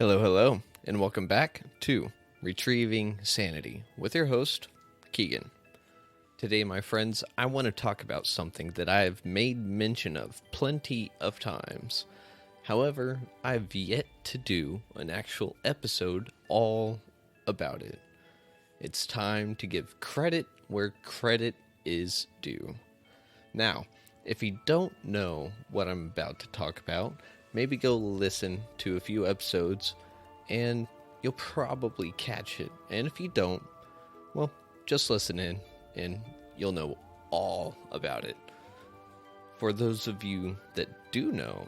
Hello, hello, and welcome back to Retrieving Sanity with your host, Keegan. Today, my friends, I want to talk about something that I have made mention of plenty of times. However, I've yet to do an actual episode all about it. It's time to give credit where credit is due. Now, if you don't know what I'm about to talk about, maybe go listen to a few episodes and you'll probably catch it. And if you don't, well, just listen in and you'll know all about it. For those of you that do know,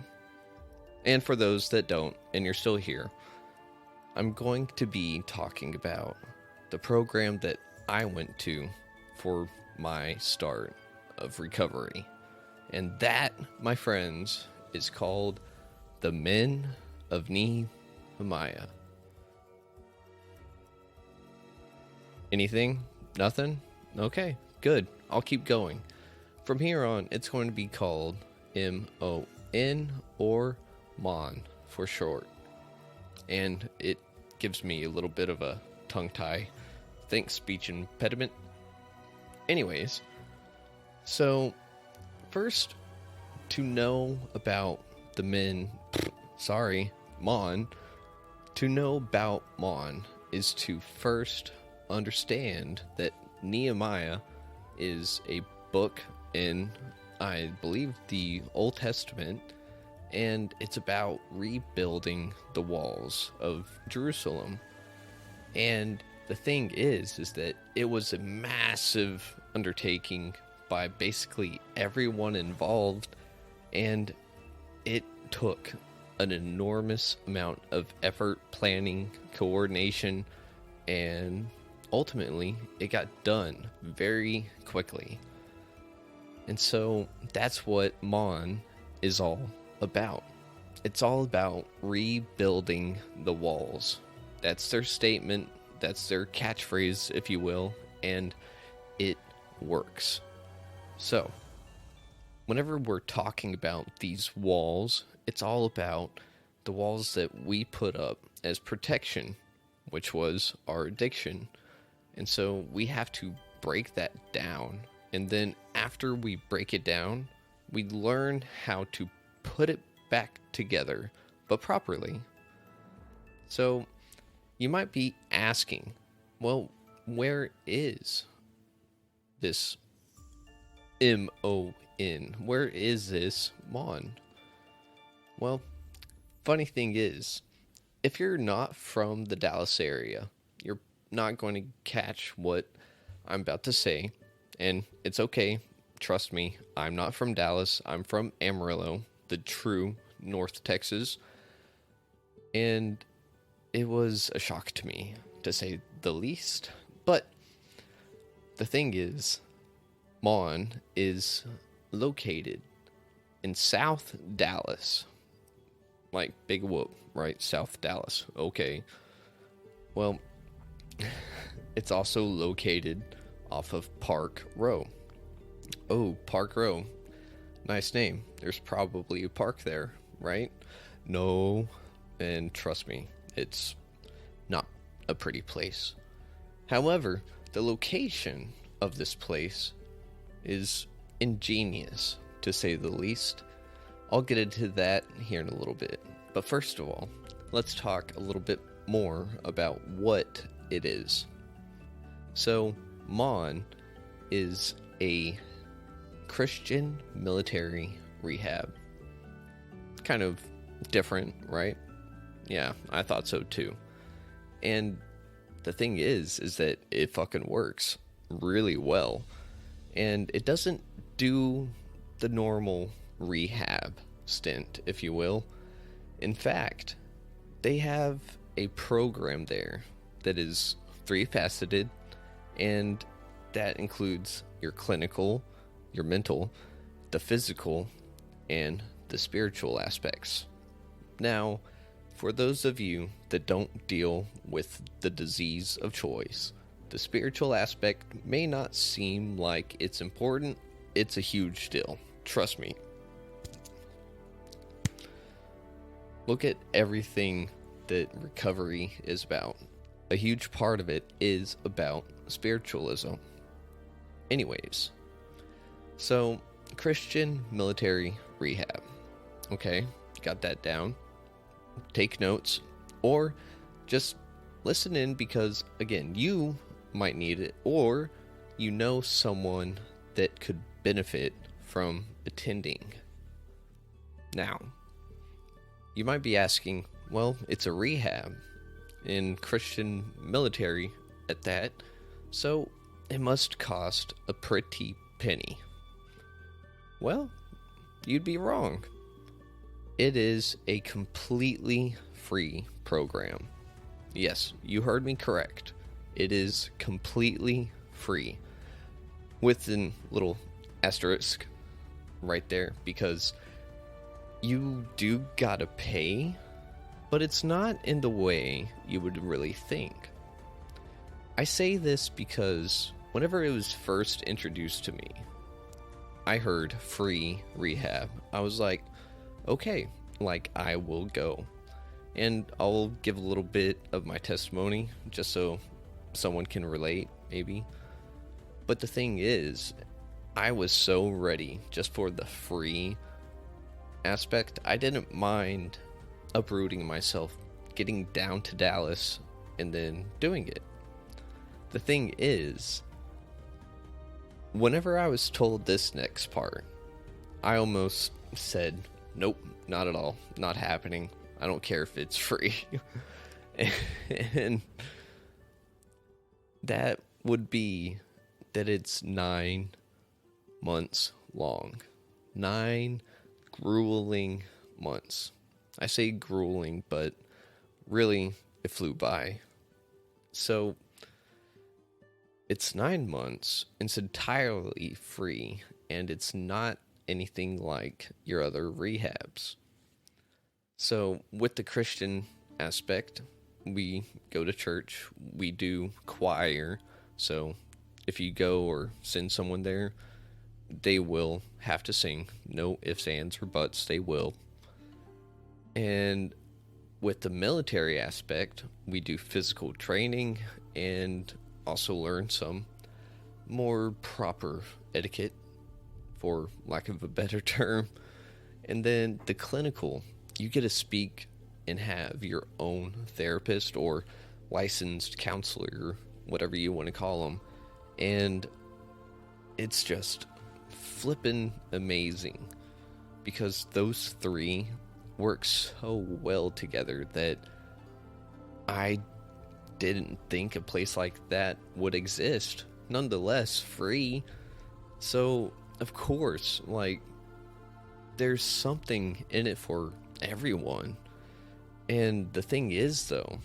and for those that don't, and you're still here, I'm going to be talking about the program that I went to for my start of recovery. And that, my friends, is called the Men of Nehemiah. Anything? Nothing? Okay, good. I'll keep going. From here on, it's going to be called M-O-N or MON for short. And it gives me a little bit of a tongue tie. Thanks, speech impediment. Anyways, so first, to know about the MON, to know about MON is to first understand that Nehemiah is a book in, I believe, the Old Testament, and it's about rebuilding the walls of Jerusalem. And the thing is that it was a massive undertaking by basically everyone involved, and it took an enormous amount of effort, planning, coordination, and ultimately it got done very quickly. And so that's what MON is all about. It's all about rebuilding the walls. That's their statement, that's their catchphrase, if you will, and it works. So, whenever we're talking about these walls, it's all about the walls that we put up as protection, which was our addiction. And so we have to break that down. And then after we break it down, we learn how to put it back together, but properly. So you might be asking, well, where is this MON? Where is this MON? Well, funny thing is, if you're not from the Dallas area, you're not going to catch what I'm about to say, and it's okay. Trust me, I'm not from Dallas. I'm from Amarillo, the true North Texas, and it was a shock to me, to say the least. But the thing is, MON is located in South Dallas. Like Big Whoop, right? South Dallas. Okay. Well, it's also located off of Park Row. Oh, Park Row. Nice name. There's probably a park there, right? No. And trust me, it's not a pretty place. However, the location of this place is ingenious, to say the least. I'll get into that here in a little bit. But first of all, let's talk a little bit more about what it is. So, MON is a Christian military rehab. Kind of different, right? Yeah, I thought so too. And the thing is that it fucking works really well. And it doesn't do the normal rehab stint, if you will. In fact, they have a program there that is three-faceted, and that includes your clinical, your mental, the physical, and the spiritual aspects. Now, for those of you that don't deal with the disease of choice, the spiritual aspect may not seem like it's important. It's a huge deal. Trust me. Look at everything that recovery is about. A huge part of it is about spiritualism. Anyways, so Christian military rehab. Okay, got that down. Take notes, or just listen in because, again, you might need it, or you know someone that could benefit from attending. Now, you might be asking, well, it's a rehab in Christian military at that, so it must cost a pretty penny. Well, you'd be wrong. It is a completely free program. Yes, you heard me correct. It is completely free. With a little asterisk right there, because you do gotta pay, but it's not in the way you would really think. I say this because whenever it was first introduced to me, I heard free rehab. I was like, okay, like I will go. And I'll give a little bit of my testimony just so someone can relate, maybe. But the thing is, I was so ready just for the free aspect. I didn't mind uprooting myself, getting down to Dallas, and then doing it. The thing is, whenever I was told this next part, I almost said, nope, not at all, not happening. I don't care if it's free. And that would be that it's 9 months long. 9 grueling months. I say grueling, but really it flew by. So it's 9 months. It's entirely free, and it's not anything like your other rehabs. So with the Christian aspect, we go to church, we do choir. So if you go or send someone there, they will have to sing. No ifs, ands, or buts, they will. And with the military aspect, we do physical training and also learn some more proper etiquette, for lack of a better term. And then the clinical, you get to speak and have your own therapist or licensed counselor, whatever you want to call them. And it's just flippin' amazing because those three work so well together that I didn't think a place like that would exist. Nonetheless, free. So, of course, like, there's something in it for everyone. And the thing is, though,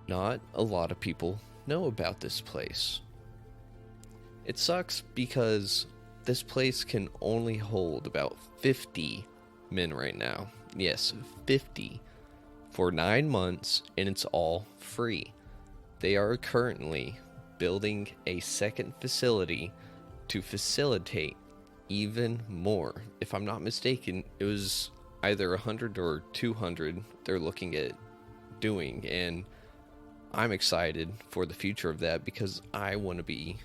not a lot of people know about this place. It sucks because this place can only hold about 50 men right now. Yes, 50 for 9 months, and it's all free. They are currently building a second facility to facilitate even more. If I'm not mistaken, it was either 100 or 200 they're looking at doing, and I'm excited for the future of that because I want to be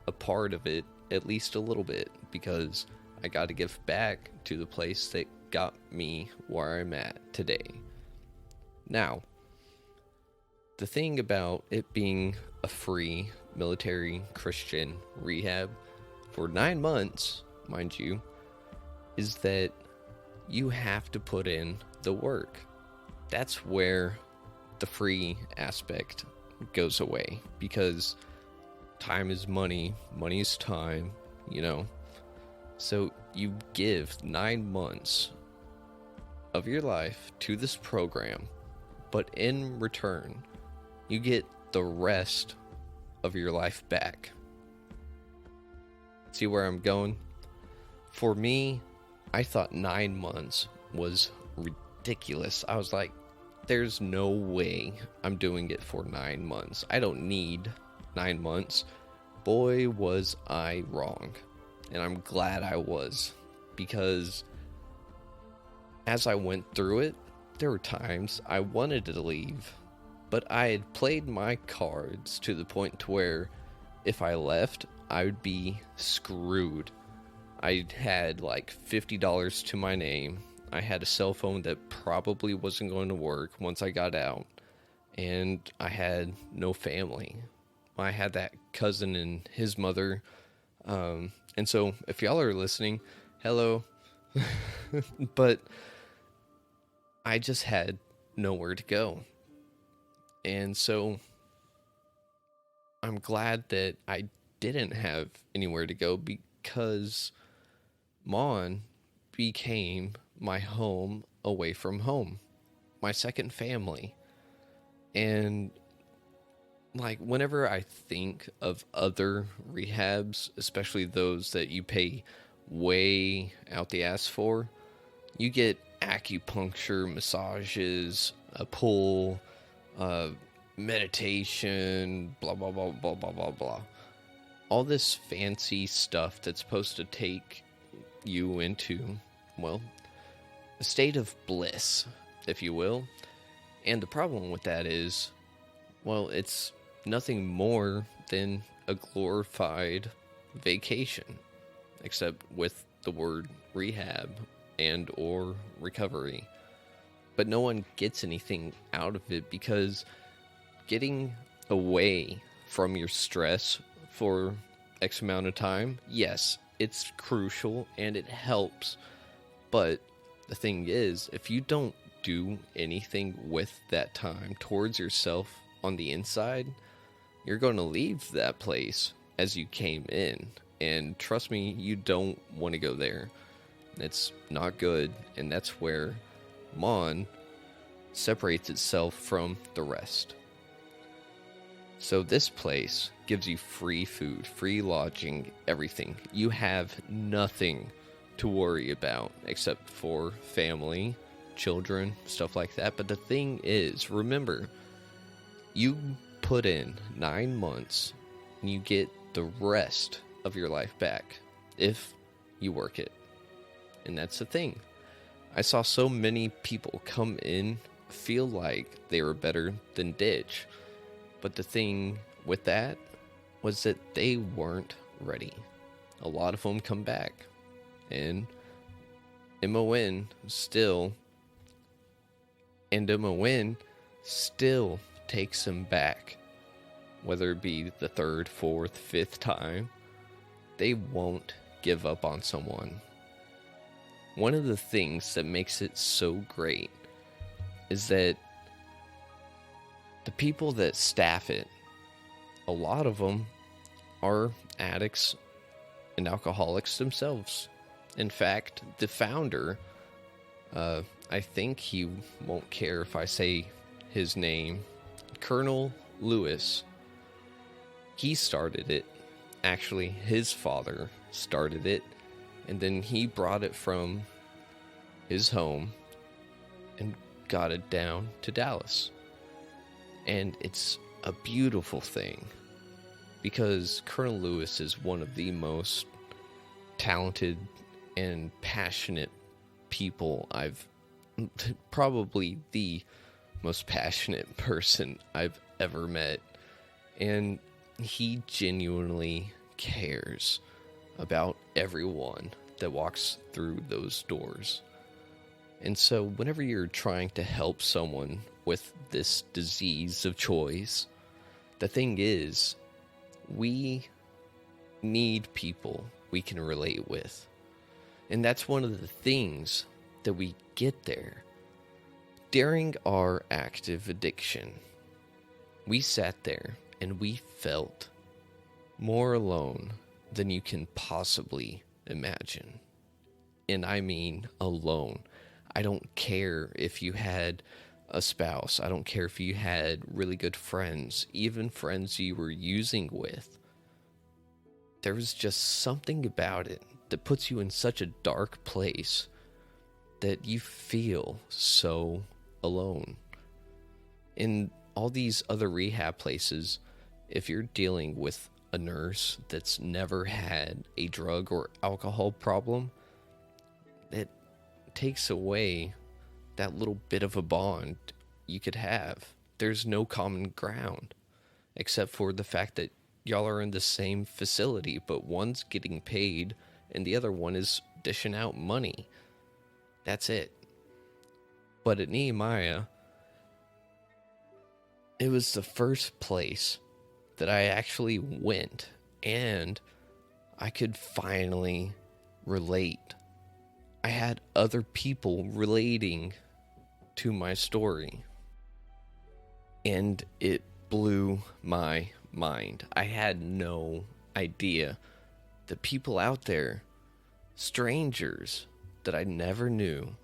a part of it at least a little bit, because I got to give back to the place that got me where I'm at today. Now, the thing about it being a free military Christian rehab for 9 months, mind you, is that you have to put in the work. That's where the free aspect goes away, because time is money, money is time, you know. So you give 9 months of your life to this program, but in return, you get the rest of your life back. See where I'm going? For me, I thought 9 months was ridiculous. I was like, there's no way I'm doing it for 9 months. I don't need 9 months. Boy, was I wrong. And I'm glad I was, because as I went through it, there were times I wanted to leave, but I had played my cards to the point to where if I left, I would be screwed. I had like $50 to my name. I had a cell phone that probably wasn't going to work once I got out, and I had no family. I had that cousin and his mother. And so, if y'all are listening, hello. But I just had nowhere to go. And so, I'm glad that I didn't have anywhere to go because Mon became my home away from home, my second family. And like whenever I think of other rehabs, especially those that you pay way out the ass for, you get acupuncture, massages, a pool, meditation, blah blah blah blah blah blah blah. All this fancy stuff that's supposed to take you into, well, a state of bliss, if you will. And the problem with that is, well, it's nothing more than a glorified vacation, except with the word rehab and or recovery. But no one gets anything out of it because getting away from your stress for X amount of time, yes, it's crucial and it helps. But the thing is, if you don't do anything with that time towards yourself on the inside, you're going to leave that place as you came in. And trust me, you don't want to go there. It's not good. And that's where Mon separates itself from the rest. So this place gives you free food, free lodging, everything. You have nothing to worry about except for family, children, stuff like that. But the thing is, remember, you put in 9 months and you get the rest of your life back if you work it. And that's the thing. I saw so many people come in, feel like they were better than ditch. But the thing with that was that they weren't ready. A lot of them come back. And MON still takes them back. Whether it be the third, fourth, fifth time, they won't give up on someone. One of the things that makes it so great is that the people that staff it, a lot of them are addicts and alcoholics themselves. In fact, the founder, I think he won't care if I say his name, Colonel Lewis, he started it. Actually, his father started it, and then he brought it from his home and got it down to Dallas. And it's a beautiful thing because Colonel Lewis is one of the most talented and passionate people probably the most passionate person I've ever met. And he genuinely cares about everyone that walks through those doors. And so whenever you're trying to help someone with this disease of choice, the thing is, we need people we can relate with. And that's one of the things that we get there. During our active addiction, we sat there and we felt more alone than you can possibly imagine. And I mean alone. I don't care if you had a spouse. I don't care if you had really good friends, even friends you were using with. There was just something about it that puts you in such a dark place that you feel so alone. In all these other rehab places, if you're dealing with a nurse that's never had a drug or alcohol problem, it takes away that little bit of a bond you could have. There's no common ground except for the fact that y'all are in the same facility, but one's getting paid and the other one is dishing out money. That's it. But at Nehemiah, it was the first place that I actually went, and I could finally relate. I had other people relating to my story, and it blew my mind. I had no idea that people out there, strangers that I never knew,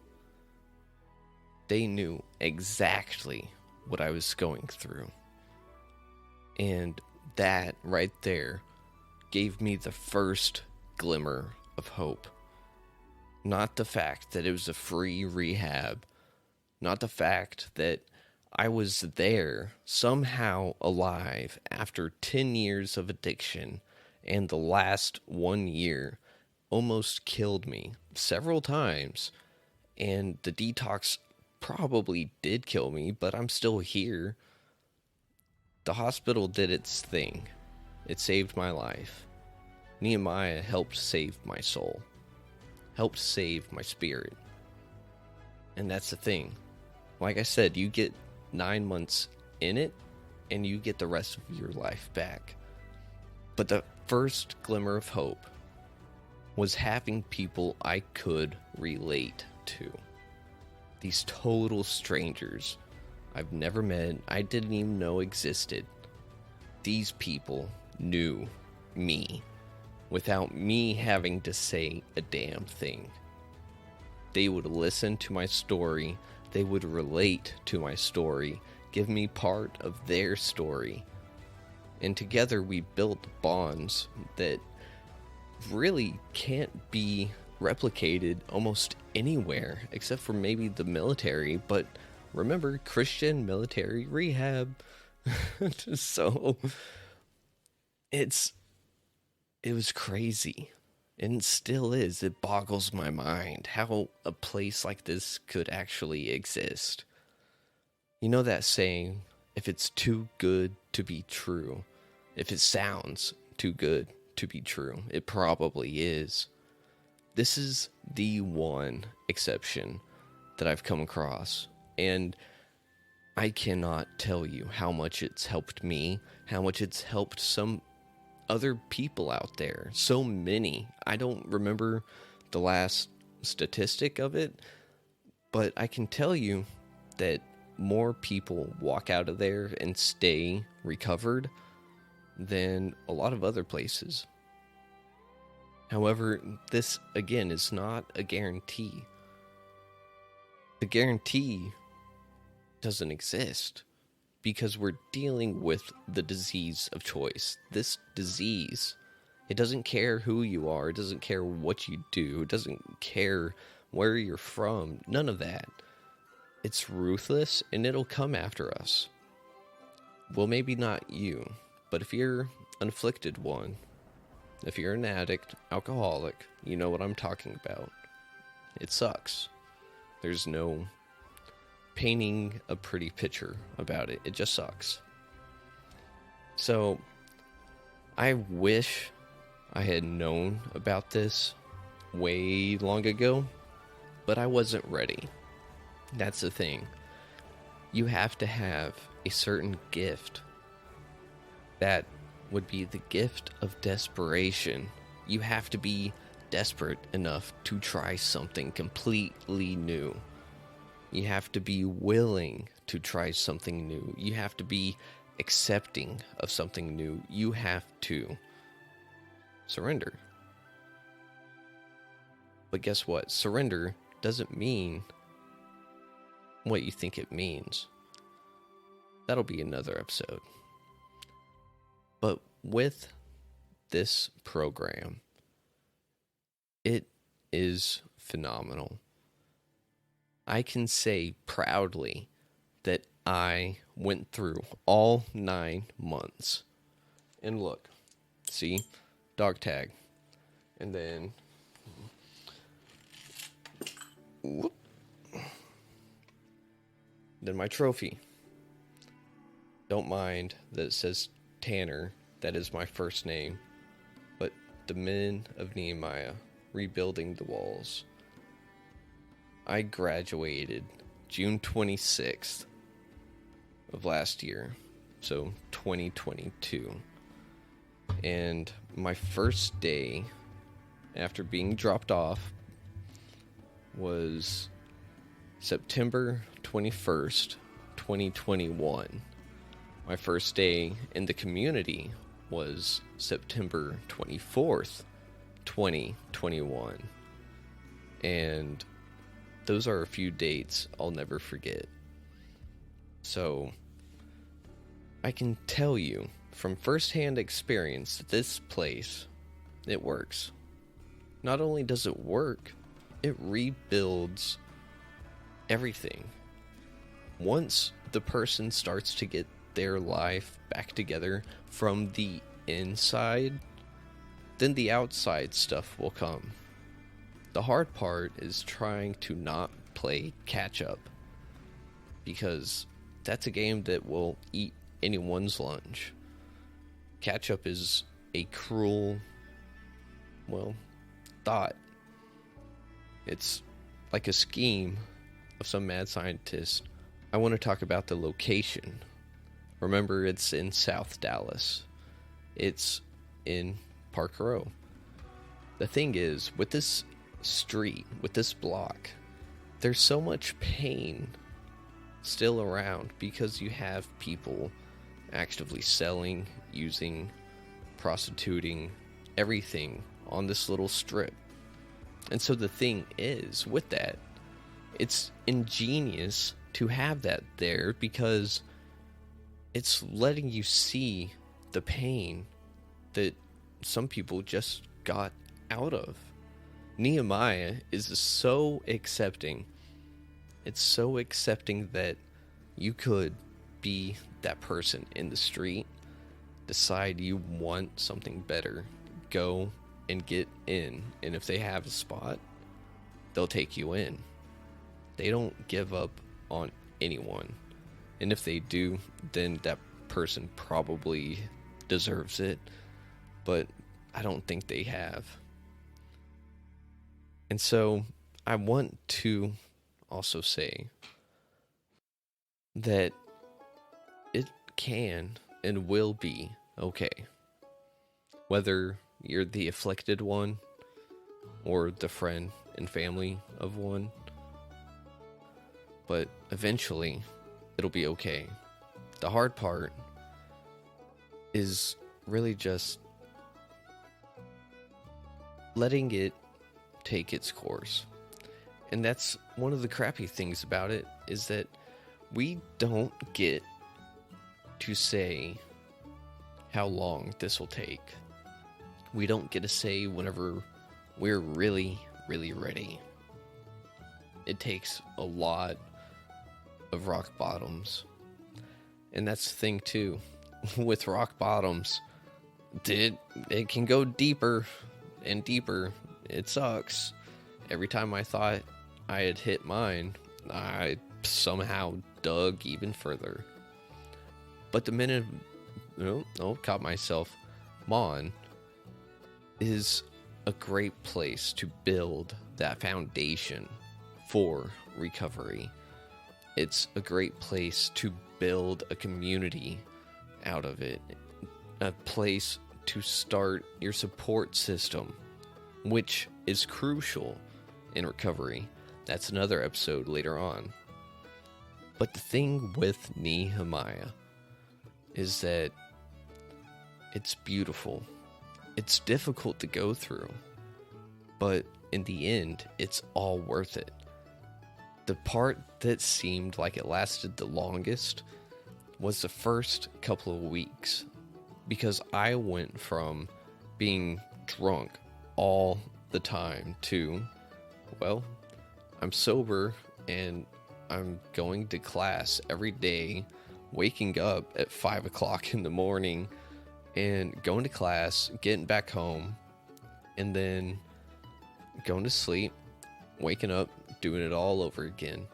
they knew exactly what I was going through. And that right there gave me the first glimmer of hope. Not the fact that it was a free rehab, not the fact that I was there somehow alive after 10 years of addiction, and the last 1 year almost killed me several times, and the detox probably did kill me, but I'm still here. The hospital did its thing. It saved my life. Nehemiah helped save my soul, helped save my spirit. And that's the thing. Like I said, you get 9 months in it, and you get the rest of your life back. But the first glimmer of hope was having people I could relate to. These total strangers I've never met, I didn't even know existed. These people knew me without me having to say a damn thing. They would listen to my story, they would relate to my story, give me part of their story. And together we built bonds that really can't be replicated almost anywhere except for maybe the military. But remember, Christian military rehab. So it was crazy, and it still is. It boggles my mind how a place like this could actually exist. You know that saying, if it's too good to be true, if it sounds too good to be true, it probably is. This is the one exception that I've come across, and I cannot tell you how much it's helped me, how much it's helped some other people out there. So many. I don't remember the last statistic of it, but I can tell you that more people walk out of there and stay recovered than a lot of other places. However, this, again, is not a guarantee. The guarantee doesn't exist because we're dealing with the disease of choice. This disease, it doesn't care who you are, it doesn't care what you do, it doesn't care where you're from, none of that. It's ruthless, and it'll come after us. Well, maybe not you, but if you're an afflicted one, if you're an addict, alcoholic, you know what I'm talking about. It sucks. There's no painting a pretty picture about it. It just sucks. So, I wish I had known about this way long ago, but I wasn't ready. That's the thing. You have to have a certain gift. That would be the gift of desperation. You have to be desperate enough to try something completely new. You have to be willing to try something new. You have to be accepting of something new. You have to surrender. But guess what? Surrender doesn't mean what you think it means. That'll be another episode. But with this program, it is phenomenal. I can say proudly that I went through all 9 months. And look, see, dog tag. And then, whoop, Then my trophy. Don't mind that it says Tanner. That is my first name. But the Men of Nehemiah, rebuilding the walls. I graduated June 26th of last year, so 2022. And my first day after being dropped off was September 21st, 2021. My first day in the community was September 24th, 2021. And those are a few dates I'll never forget. So, I can tell you from firsthand experience that this place, it works. Not only does it work, it rebuilds everything. Once the person starts to get their life back together from the inside, then the outside stuff will come. The hard part is trying to not play catch up, because that's a game that will eat anyone's lunch. Catch up is a cruel, thought. It's like a scheme of some mad scientist. I want to talk about the location. Remember, it's in South Dallas. It's in Park Row. The thing is, with this street, with this block, there's so much pain still around because you have people actively selling, using, prostituting, everything on this little strip. And so the thing is, with that, it's ingenious to have that there because it's letting you see the pain that some people just got out of. Nehemiah is so accepting. It's so accepting that you could be that person in the street, decide you want something better, go and get in. And if they have a spot, they'll take you in. They don't give up on anyone. And if they do, then that person probably deserves it. But I don't think they have. And so I want to also say that it can and will be okay. Whether you're the afflicted one or the friend and family of one. But eventually, it'll be okay. The hard part is really just letting it take its course. And that's one of the crappy things about it, is that we don't get to say how long this will take. We don't get to say whenever we're really, really ready. It takes a lot of rock bottoms. And that's the thing too. With rock bottoms, it can go deeper and deeper. It sucks. Every time I thought I had hit mine, I somehow dug even further. But the minute, caught myself, Mon is a great place to build that foundation for recovery. It's a great place to build a community out of it. A place to start your support system, which is crucial in recovery. That's another episode later on. But the thing with Nehemiah is that it's beautiful. It's difficult to go through, but in the end, it's all worth it. The part that seemed like it lasted the longest was the first couple of weeks, because I went from being drunk all the time to, I'm sober and I'm going to class every day, waking up at 5 o'clock in the morning and going to class, getting back home, and then going to sleep, waking up, doing it all over again.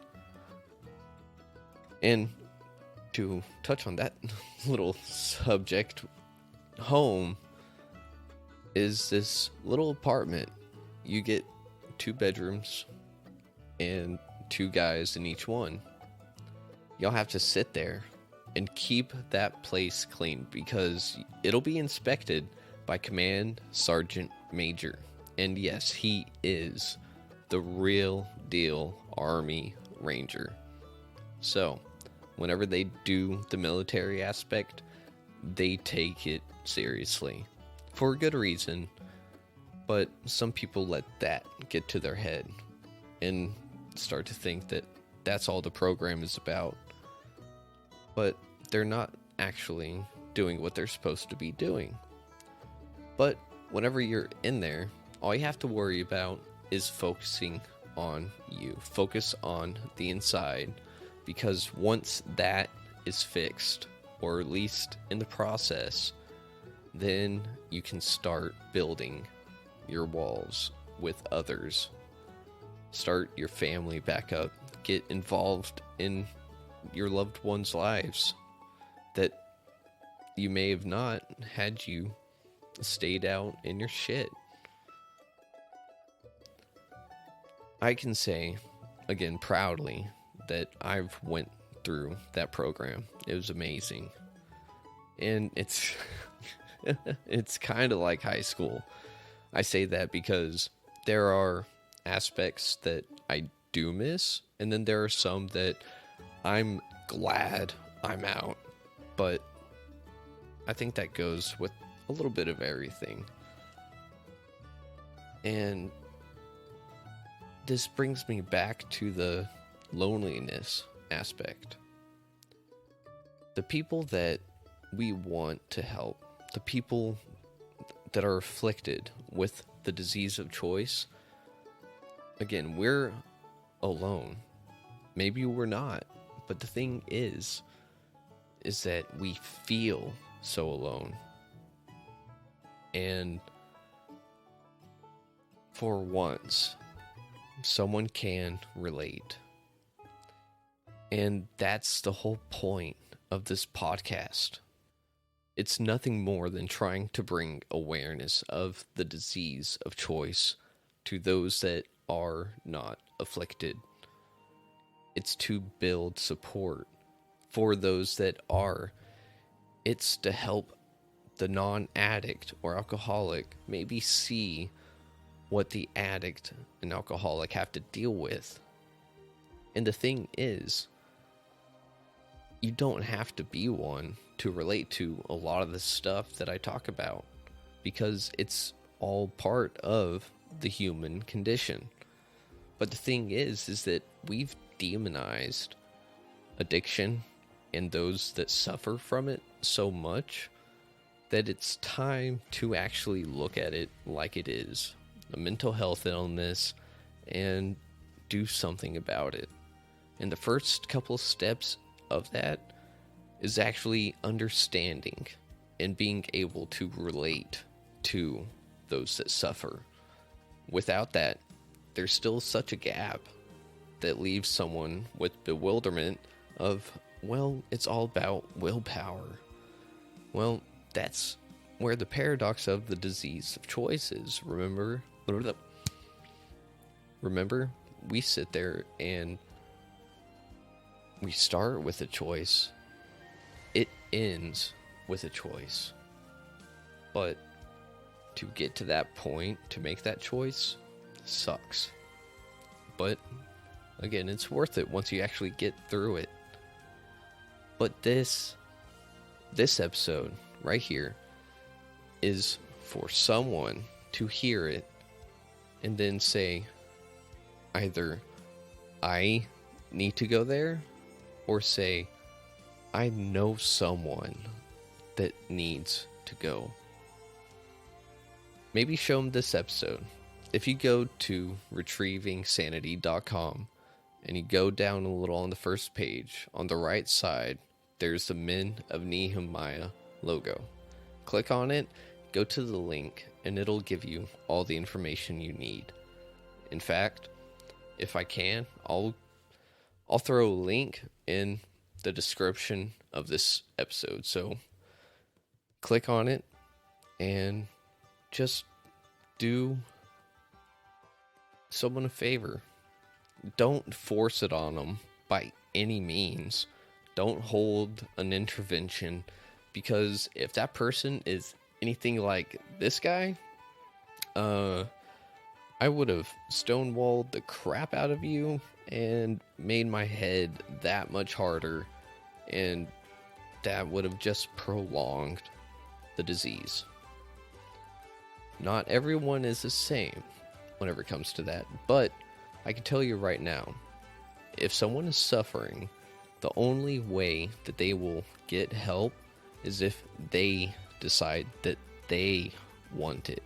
And to touch on that little subject, home is this little apartment. You get 2 bedrooms and 2 guys in each one. You'll have to sit there and keep that place clean because it'll be inspected by Command Sergeant Major. And yes, he is the real deal Army Ranger. So, whenever they do the military aspect, they take it seriously. For a good reason, but some people let that get to their head and start to think that that's all the program is about. But they're not actually doing what they're supposed to be doing. But whenever you're in there, all you have to worry about is focusing on you. Focus on the inside, because once that is fixed, or at least in the process, then you can start building your walls with others. Start your family back up. Get involved in your loved ones' lives that you may have not had you stayed out in your shit. I can say, again, proudly, that I've went through that program. It was amazing. And it's it's kind of like high school. I say that because there are aspects that I do miss, and then there are some that I'm glad I'm out. But I think that goes with a little bit of everything. And this brings me back to the loneliness aspect. The people that we want to help, the people that are afflicted with the disease of choice, again, we're alone. Maybe we're not, but the thing is that we feel so alone. And for once, someone can relate. And that's the whole point of this podcast. It's nothing more than trying to bring awareness of the disease of choice to those that are not afflicted. It's to build support for those that are. It's to help the non-addict or alcoholic maybe see what the addict and alcoholic have to deal with. And the thing is, you don't have to be one to relate to a lot of the stuff that I talk about, because it's all part of the human condition. But the thing is that we've demonized addiction and those that suffer from it so much that it's time to actually look at it like it is a mental health illness and do something about it. And the first couple of steps of that is actually understanding and being able to relate to those that suffer. Without that, there's still such a gap that leaves someone with bewilderment of, well, it's all about willpower. Well, that's where the paradox of the disease of choice is. Remember, we sit there and we start with a choice. It ends with a choice. But to get to that point, to make that choice, sucks. But again, it's worth it once you actually get through it. But this episode right here is for someone to hear it and then say, either I need to go there, or say, I know someone that needs to go. Maybe show them this episode. If you go to retrievingsanity.com and you go down a little on the first page, on the right side, there's the Men of Nehemiah logo. Click on it, go to the link, and it'll give you all the information you need. In fact, if I can, I'll throw a link in the description of this episode. So click on it and just do someone a favor. Don't force it on them by any means. Don't hold an intervention, because if that person is anything like this guy, I would have stonewalled the crap out of you and made my head that much harder, and that would have just prolonged the disease. Not everyone is the same whenever it comes to that, but I can tell you right now, if someone is suffering, the only way that they will get help is if they decide that they want it.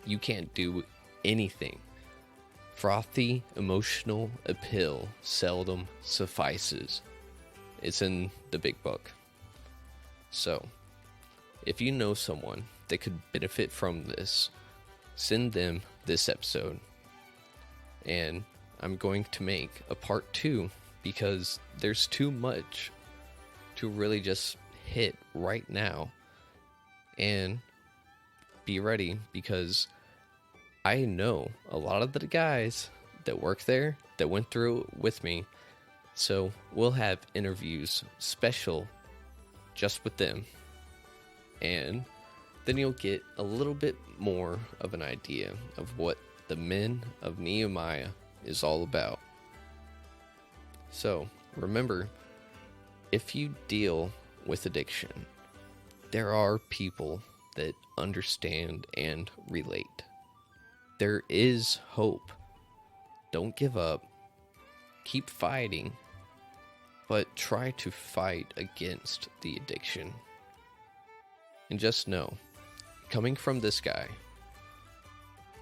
You can't do anything. Frothy emotional appeal seldom suffices. It's in the big book. So, if you know someone that could benefit from this, send them this episode. And I'm going to make a part 2, because there's too much to really just hit right now. And be ready, because I know a lot of the guys that work there that went through it with me. So we'll have interviews special just with them. And then you'll get a little bit more of an idea of what the Men of Nehemiah is all about. So remember, if you deal with addiction, there are people that understand and relate. There is hope. Don't give up. Keep fighting, but try to fight against the addiction. And just know, coming from this guy,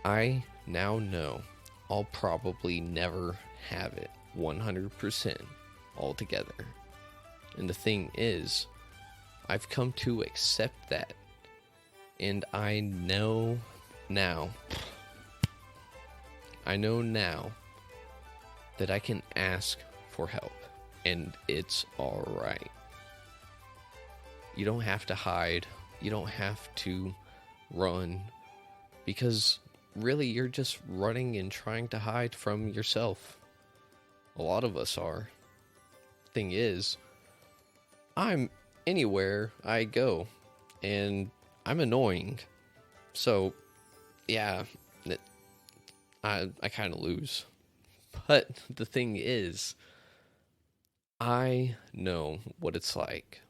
I now know I'll probably never have it 100% altogether. And the thing is, I've come to accept that. And I know now that I can ask for help, and it's alright. You don't have to hide. You don't have to run, because really you're just running and trying to hide from yourself. A lot of us are. Thing is, I'm anywhere I go, and I'm annoying. So, yeah, I kind of lose. But the thing is, I know what it's like.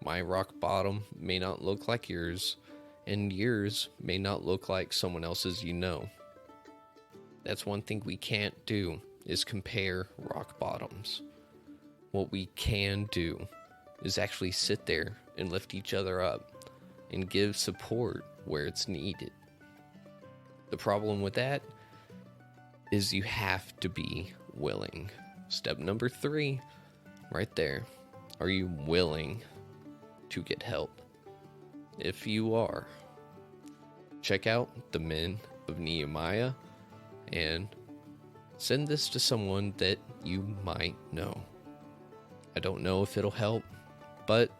My rock bottom may not look like yours, and yours may not look like someone else's you know. That's one thing we can't do, is compare rock bottoms. What we can do is actually sit there and lift each other up and give support where it's needed. The problem with that is you have to be willing. Step number 3, right there. Are you willing to get help? If you are, check out the Men of Nehemiah and send this to someone that you might know. I don't know if it'll help, but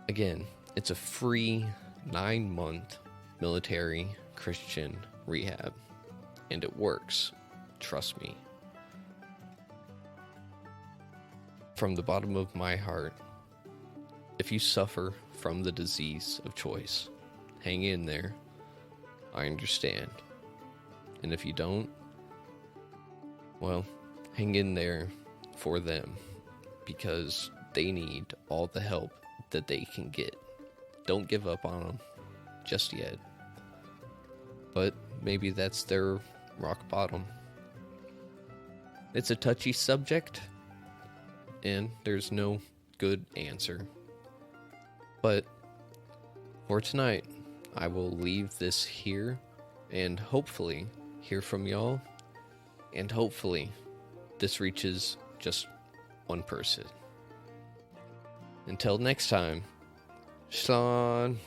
again, it's a free 9-month military Christian rehab, and it works. Trust me. From the bottom of my heart, if you suffer from the disease of choice, hang in there. I understand. And if you don't, well, hang in there for them, because they need all the help that they can get. Don't give up on them just yet. But maybe that's their rock bottom. It's a touchy subject, and there's no good answer. But for tonight, I will leave this here and hopefully hear from y'all. And hopefully this reaches just one person. Until next time, Shalom.